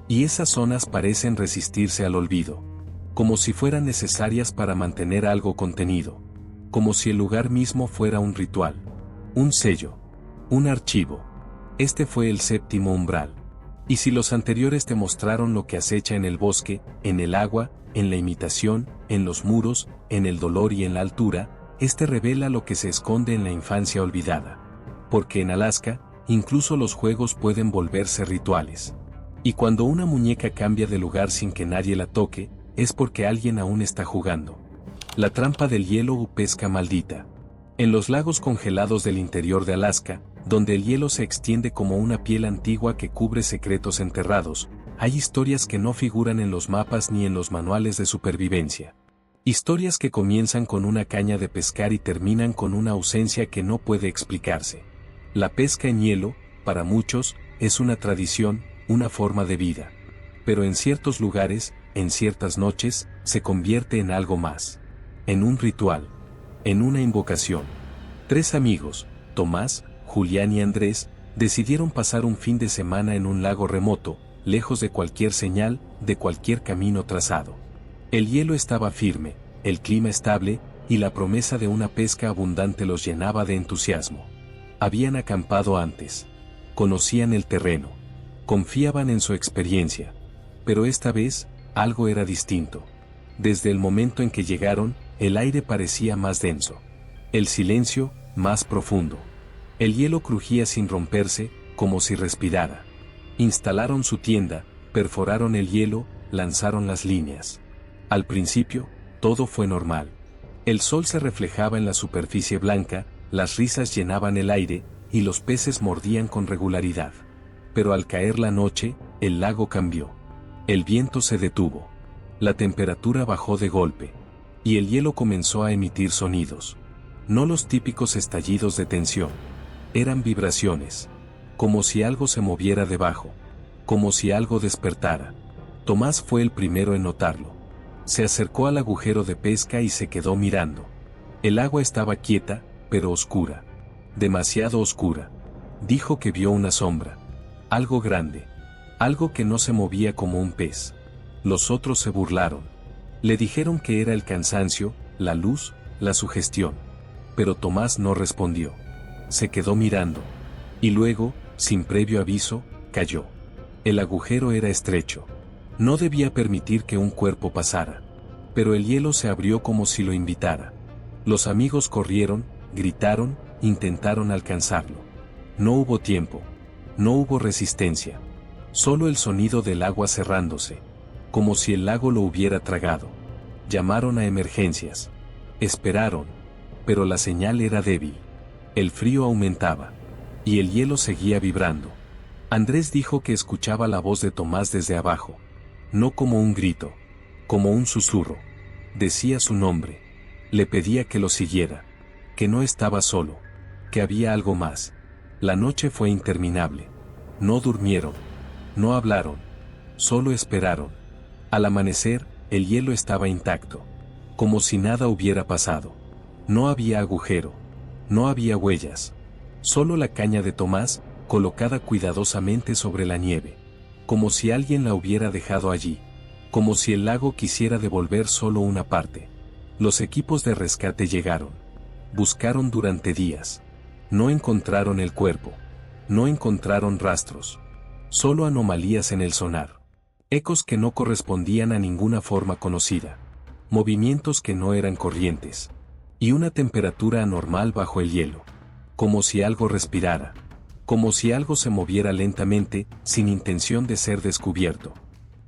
S1: Y esas zonas parecen resistirse al olvido. como si fueran necesarias para mantener algo contenido, como si el lugar mismo fuera un ritual, un sello, un archivo. Este fue el séptimo umbral. Y si los anteriores te mostraron lo que acecha en el bosque, en el agua, en la imitación, en los muros, en el dolor y en la altura, este revela lo que se esconde en la infancia olvidada. Porque en Alaska, incluso los juegos pueden volverse rituales. Y cuando una muñeca cambia de lugar sin que nadie la toque, es porque alguien aún está jugando. La trampa del hielo u pesca maldita. En los lagos congelados del interior de Alaska, donde el hielo se extiende como una piel antigua que cubre secretos enterrados, hay historias que no figuran en los mapas ni en los manuales de supervivencia. Historias que comienzan con una caña de pescar y terminan con una ausencia que no puede explicarse. La pesca en hielo, para muchos, es una tradición, una forma de vida. Pero en ciertos lugares, en ciertas noches, se convierte en algo más. En un ritual. En una invocación. 3 amigos, Tomás, Julián y Andrés, decidieron pasar un fin de semana en un lago remoto, lejos de cualquier señal, de cualquier camino trazado. El hielo estaba firme, el clima estable, y la promesa de una pesca abundante los llenaba de entusiasmo. Habían acampado antes. Conocían el terreno. Confiaban en su experiencia. Pero esta vez, algo era distinto. Desde el momento en que llegaron, el aire parecía más denso. El silencio, más profundo. El hielo crujía sin romperse, como si respirara. Instalaron su tienda, perforaron el hielo, lanzaron las líneas. Al principio, todo fue normal. El sol se reflejaba en la superficie blanca, las risas llenaban el aire, y los peces mordían con regularidad. Pero al caer la noche, el lago cambió. El viento se detuvo. La temperatura bajó de golpe. Y el hielo comenzó a emitir sonidos. No los típicos estallidos de tensión. Eran vibraciones. Como si algo se moviera debajo. Como si algo despertara. Tomás fue el primero en notarlo. Se acercó al agujero de pesca y se quedó mirando. El agua estaba quieta, pero oscura. Demasiado oscura. Dijo que vio una sombra. Algo grande. Algo que no se movía como un pez. Los otros se burlaron. Le dijeron que era el cansancio, la luz, la sugestión. Pero Tomás no respondió. Se quedó mirando. Y luego, sin previo aviso, cayó. El agujero era estrecho. No debía permitir que un cuerpo pasara. Pero el hielo se abrió como si lo invitara. Los amigos corrieron, gritaron, intentaron alcanzarlo. No hubo tiempo. No hubo resistencia. Solo el sonido del agua cerrándose. Como si el lago lo hubiera tragado. Llamaron a emergencias. Esperaron. Pero la señal era débil. El frío aumentaba. Y el hielo seguía vibrando. Andrés dijo que escuchaba la voz de Tomás desde abajo. No como un grito. Como un susurro. Decía su nombre. Le pedía que lo siguiera. Que no estaba solo. Que había algo más. La noche fue interminable. No durmieron. No hablaron. Solo esperaron. Al amanecer, el hielo estaba intacto. Como si nada hubiera pasado. No había agujero. No había huellas. Solo la caña de Tomás, colocada cuidadosamente sobre la nieve. Como si alguien la hubiera dejado allí. Como si el lago quisiera devolver solo una parte. Los equipos de rescate llegaron. Buscaron durante días. No encontraron el cuerpo. No encontraron rastros. Solo anomalías en el sonar. Ecos que no correspondían a ninguna forma conocida. Movimientos que no eran corrientes. Y una temperatura anormal bajo el hielo. Como si algo respirara. Como si algo se moviera lentamente, sin intención de ser descubierto.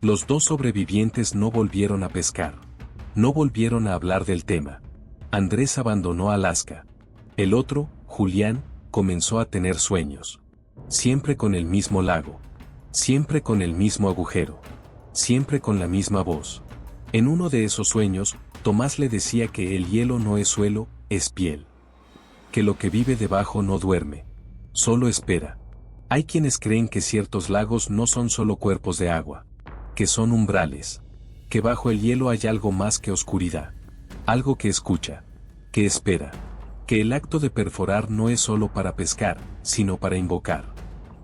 S1: Los 2 sobrevivientes no volvieron a pescar. No volvieron a hablar del tema. Andrés abandonó Alaska. El otro, Julián, comenzó a tener sueños. Siempre con el mismo lago. Siempre con el mismo agujero. Siempre con la misma voz. En uno de esos sueños, Tomás le decía que el hielo no es suelo, es piel. Que lo que vive debajo no duerme. Solo espera. Hay quienes creen que ciertos lagos no son solo cuerpos de agua. Que son umbrales. Que bajo el hielo hay algo más que oscuridad. Algo que escucha. Que espera. Que el acto de perforar no es solo para pescar, sino para invocar.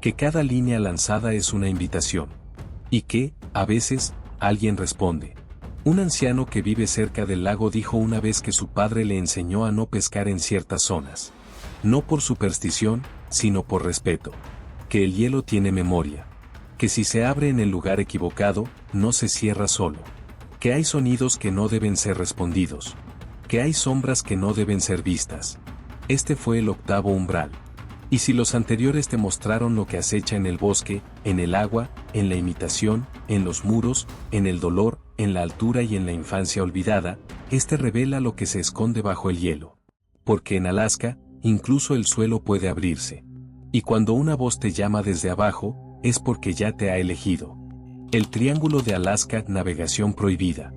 S1: Que cada línea lanzada es una invitación. Y que, a veces, alguien responde. Un anciano que vive cerca del lago dijo una vez que su padre le enseñó a no pescar en ciertas zonas. No por superstición, sino por respeto. Que el hielo tiene memoria. Que si se abre en el lugar equivocado, no se cierra solo. Que hay sonidos que no deben ser respondidos. Que hay sombras que no deben ser vistas. Este fue el octavo umbral. Y si los anteriores te mostraron lo que acecha en el bosque, en el agua, en la imitación, en los muros, en el dolor, en la altura y en la infancia olvidada, este revela lo que se esconde bajo el hielo. Porque en Alaska, incluso el suelo puede abrirse. Y cuando una voz te llama desde abajo, es porque ya te ha elegido. El Triángulo de Alaska, navegación prohibida.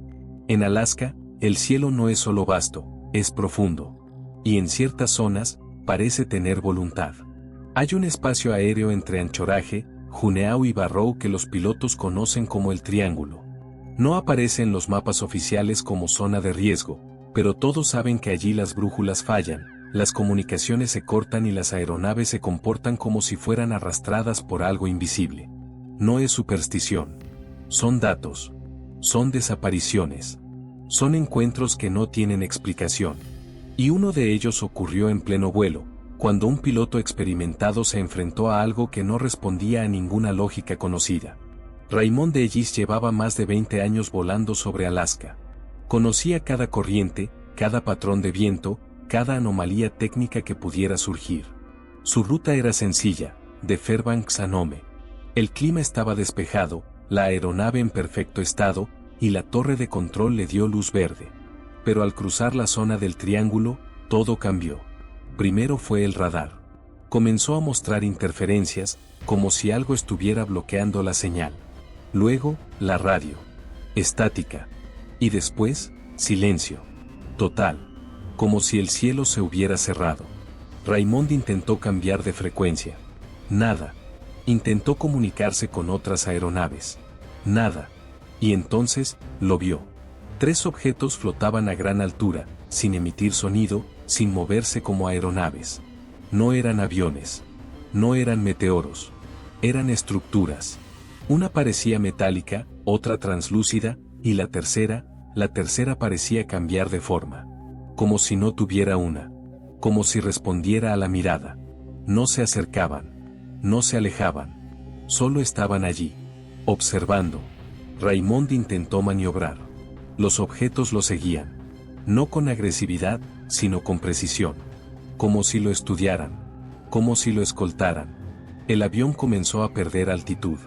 S1: En Alaska, el cielo no es solo vasto, es profundo. Y en ciertas zonas, parece tener voluntad. Hay un espacio aéreo entre Anchorage, Juneau y Barrow que los pilotos conocen como el Triángulo. No aparece en los mapas oficiales como zona de riesgo, pero todos saben que allí las brújulas fallan, las comunicaciones se cortan y las aeronaves se comportan como si fueran arrastradas por algo invisible. No es superstición. Son datos. Son desapariciones. Son encuentros que no tienen explicación. Y uno de ellos ocurrió en pleno vuelo, cuando un piloto experimentado se enfrentó a algo que no respondía a ninguna lógica conocida. Raymond Ellis llevaba más de 20 años volando sobre Alaska. Conocía cada corriente, cada patrón de viento, cada anomalía técnica que pudiera surgir. Su ruta era sencilla, de Fairbanks a Nome. El clima estaba despejado, la aeronave en perfecto estado, y la torre de control le dio luz verde. Pero al cruzar la zona del Triángulo, todo cambió. Primero fue el radar. Comenzó a mostrar interferencias, como si algo estuviera bloqueando la señal. Luego, la radio. Estática. Y después, silencio. Total. Como si el cielo se hubiera cerrado. Raymond intentó cambiar de frecuencia. Nada. Intentó comunicarse con otras aeronaves. Nada. Y entonces, lo vio. 3 objetos flotaban a gran altura, sin emitir sonido, sin moverse como aeronaves. No eran aviones. No eran meteoros. Eran estructuras. Una parecía metálica, otra translúcida, y la tercera parecía cambiar de forma. Como si no tuviera una. Como si respondiera a la mirada. No se acercaban. No se alejaban. Solo estaban allí. Observando. Raymond intentó maniobrar. Los objetos lo seguían. No con agresividad, sino con precisión. Como si lo estudiaran. Como si lo escoltaran. El avión comenzó a perder altitud.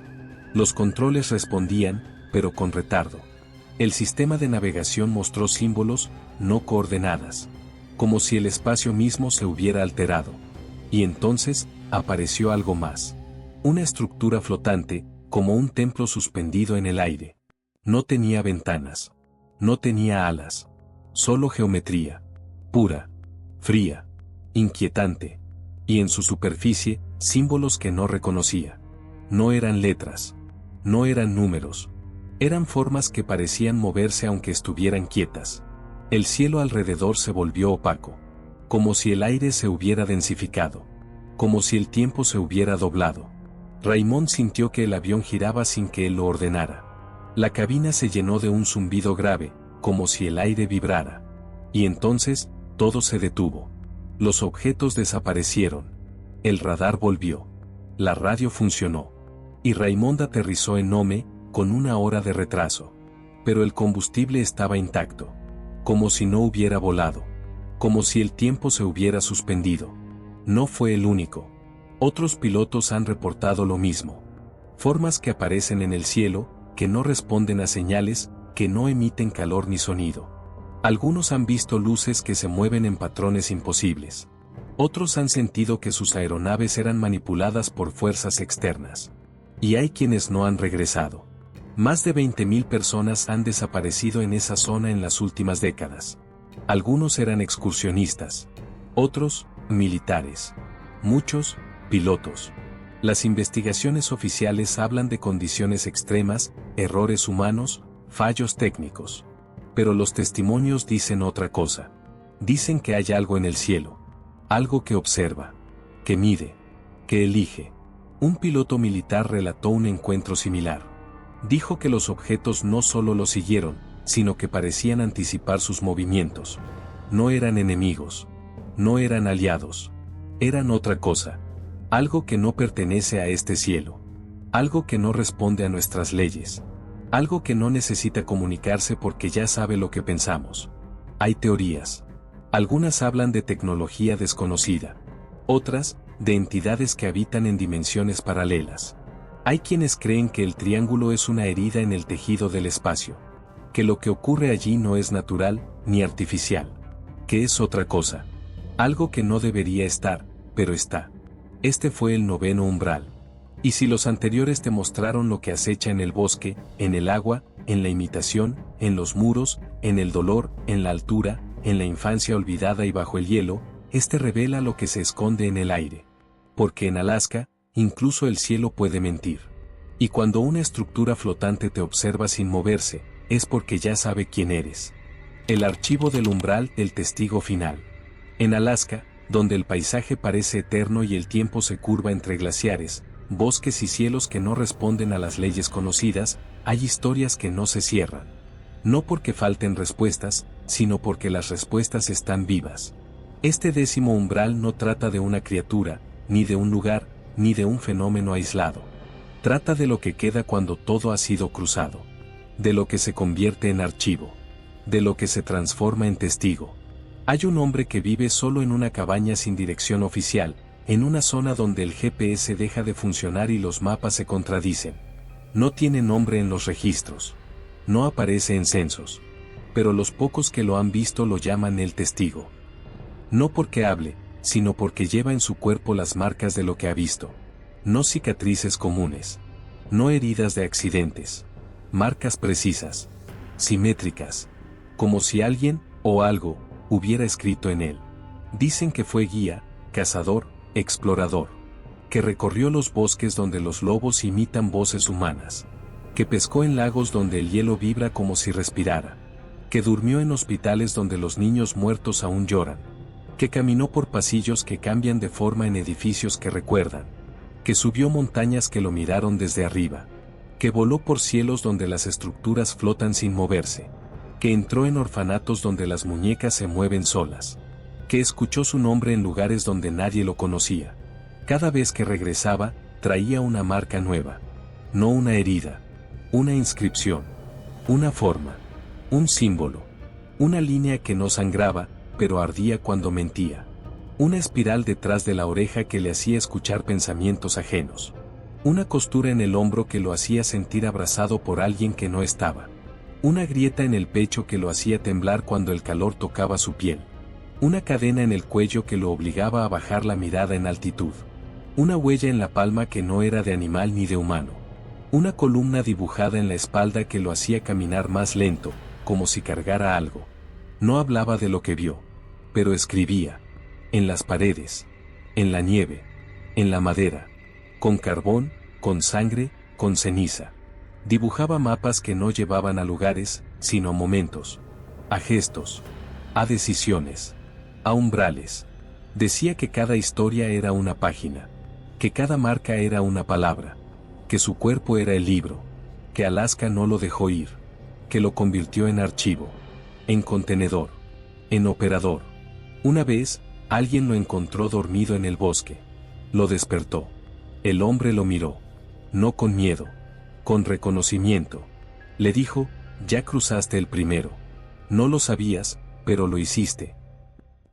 S1: Los controles respondían, pero con retardo. El sistema de navegación mostró símbolos, no coordenadas. Como si el espacio mismo se hubiera alterado. Y entonces, apareció algo más. Una estructura flotante, como un templo suspendido en el aire. No tenía ventanas. No tenía alas. Solo geometría. Pura. Fría. Inquietante. Y en su superficie, símbolos que no reconocía. No eran letras. No eran números. Eran formas que parecían moverse aunque estuvieran quietas. El cielo alrededor se volvió opaco. Como si el aire se hubiera densificado. Como si el tiempo se hubiera doblado. Raymond sintió que el avión giraba sin que él lo ordenara. La cabina se llenó de un zumbido grave, como si el aire vibrara. Y entonces, todo se detuvo. Los objetos desaparecieron. El radar volvió. La radio funcionó. Y Raymond aterrizó en Nome, con 1 hora de retraso. Pero el combustible estaba intacto. Como si no hubiera volado. Como si el tiempo se hubiera suspendido. No fue el único. Otros pilotos han reportado lo mismo. Formas que aparecen en el cielo, que no responden a señales, que no emiten calor ni sonido. Algunos han visto luces que se mueven en patrones imposibles. Otros han sentido que sus aeronaves eran manipuladas por fuerzas externas. Y hay quienes no han regresado. Más de 20.000 personas han desaparecido en esa zona en las últimas décadas. Algunos eran excursionistas. Otros, militares. Muchos, pilotos. Las investigaciones oficiales hablan de condiciones extremas, errores humanos, fallos técnicos. Pero los testimonios dicen otra cosa. Dicen que hay algo en el cielo. Algo que observa. Que mide. Que elige. Un piloto militar relató un encuentro similar. Dijo que los objetos no solo lo siguieron, sino que parecían anticipar sus movimientos. No eran enemigos. No eran aliados. Eran otra cosa. Algo que no pertenece a este cielo. Algo que no responde a nuestras leyes. Algo que no necesita comunicarse porque ya sabe lo que pensamos. Hay teorías. Algunas hablan de tecnología desconocida. Otras, de entidades que habitan en dimensiones paralelas. Hay quienes creen que el triángulo es una herida en el tejido del espacio. Que lo que ocurre allí no es natural, ni artificial. Que es otra cosa. Algo que no debería estar, pero está. Este fue el 9º umbral. Y si los anteriores te mostraron lo que acecha en el bosque, en el agua, en la imitación, en los muros, en el dolor, en la altura, en la infancia olvidada y bajo el hielo, este revela lo que se esconde en el aire. Porque en Alaska, incluso el cielo puede mentir. Y cuando una estructura flotante te observa sin moverse, es porque ya sabe quién eres. El archivo del umbral del testigo final. En Alaska, donde el paisaje parece eterno y el tiempo se curva entre glaciares, bosques y cielos que no responden a las leyes conocidas, hay historias que no se cierran. No porque falten respuestas, sino porque las respuestas están vivas. Este 10º umbral no trata de una criatura, ni de un lugar, ni de un fenómeno aislado. Trata de lo que queda cuando todo ha sido cruzado. De lo que se convierte en archivo. De lo que se transforma en testigo. Hay un hombre que vive solo en una cabaña sin dirección oficial, en una zona donde el GPS deja de funcionar y los mapas se contradicen. No tiene nombre en los registros. No aparece en censos. Pero los pocos que lo han visto lo llaman el testigo. No porque hable, sino porque lleva en su cuerpo las marcas de lo que ha visto. No cicatrices comunes. No heridas de accidentes. Marcas precisas. Simétricas. Como si alguien, o algo, hubiera escrito en él. Dicen que fue guía, cazador, explorador. Que recorrió los bosques donde los lobos imitan voces humanas. Que pescó en lagos donde el hielo vibra como si respirara. Que durmió en hospitales donde los niños muertos aún lloran. Que caminó por pasillos que cambian de forma en edificios que recuerdan. Que subió montañas que lo miraron desde arriba. Que voló por cielos donde las estructuras flotan sin moverse. Que entró en orfanatos donde las muñecas se mueven solas. Que escuchó su nombre en lugares donde nadie lo conocía. Cada vez que regresaba, traía una marca nueva. No una herida. Una inscripción. Una forma. Un símbolo. Una línea que no sangraba, pero ardía cuando mentía. Una espiral detrás de la oreja que le hacía escuchar pensamientos ajenos. Una costura en el hombro que lo hacía sentir abrazado por alguien que no estaba. Una grieta en el pecho que lo hacía temblar cuando el calor tocaba su piel. Una cadena en el cuello que lo obligaba a bajar la mirada en altitud. Una huella en la palma que no era de animal ni de humano. Una columna dibujada en la espalda que lo hacía caminar más lento, como si cargara algo. No hablaba de lo que vio, pero escribía. En las paredes. En la nieve. En la madera. Con carbón, con sangre, con ceniza. Dibujaba mapas que no llevaban a lugares, sino a momentos. A gestos. A decisiones. A umbrales. Decía que cada historia era una página. Que cada marca era una palabra. Que su cuerpo era el libro. Que Alaska no lo dejó ir. Que lo convirtió en archivo. En contenedor. En operador. Una vez, alguien lo encontró dormido en el bosque. Lo despertó. El hombre lo miró. No con miedo. Con reconocimiento. Le dijo, ya cruzaste el primero. No lo sabías, pero lo hiciste.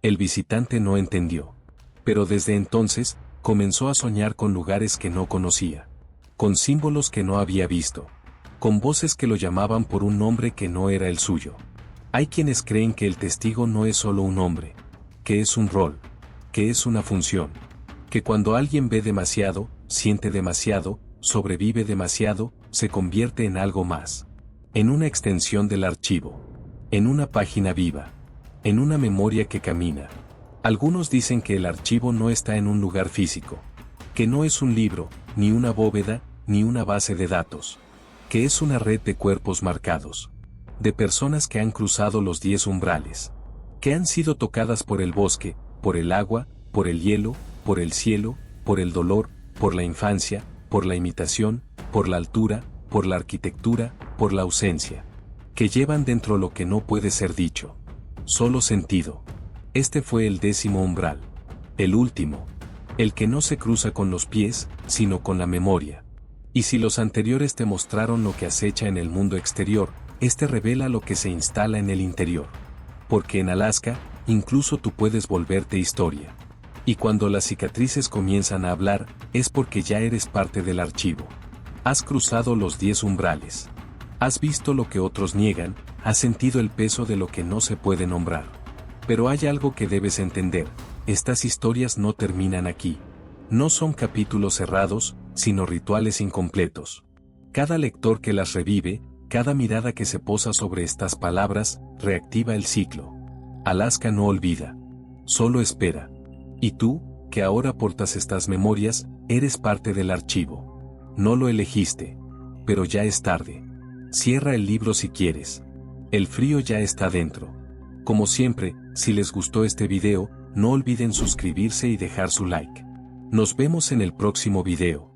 S1: El visitante no entendió. Pero desde entonces, comenzó a soñar con lugares que no conocía. Con símbolos que no había visto. Con voces que lo llamaban por un nombre que no era el suyo. Hay quienes creen que el testigo no es solo un nombre. Que es un rol. Que es una función. Que cuando alguien ve demasiado, siente demasiado, sobrevive demasiado, se convierte en algo más. En una extensión del archivo. En una página viva. En una memoria que camina. Algunos dicen que el archivo no está en un lugar físico. Que no es un libro, ni una bóveda, ni una base de datos. Que es una red de cuerpos marcados. De personas que han cruzado los 10 umbrales. Que han sido tocadas por el bosque, por el agua, por el hielo, por el cielo, por el dolor, por la infancia, por la imitación, por la altura, por la arquitectura, por la ausencia. que llevan dentro lo que no puede ser dicho. Solo sentido. Este fue el 10º umbral. El último. El que no se cruza con los pies, sino con la memoria. Y si los anteriores te mostraron lo que acecha en el mundo exterior, este revela lo que se instala en el interior. Porque en Alaska, incluso tú puedes volverte historia. Y cuando las cicatrices comienzan a hablar, es porque ya eres parte del archivo. Has cruzado los 10 umbrales. Has visto lo que otros niegan, has sentido el peso de lo que no se puede nombrar. Pero hay algo que debes entender, estas historias no terminan aquí. No son capítulos cerrados, sino rituales incompletos. Cada lector que las revive, cada mirada que se posa sobre estas palabras, reactiva el ciclo. Alaska no olvida. Solo espera. Y tú, que ahora portas estas memorias, eres parte del archivo. No lo elegiste. Pero ya es tarde. Cierra el libro si quieres. El frío ya está dentro. Como siempre, si les gustó este video, no olviden suscribirse y dejar su like. Nos vemos en el próximo video.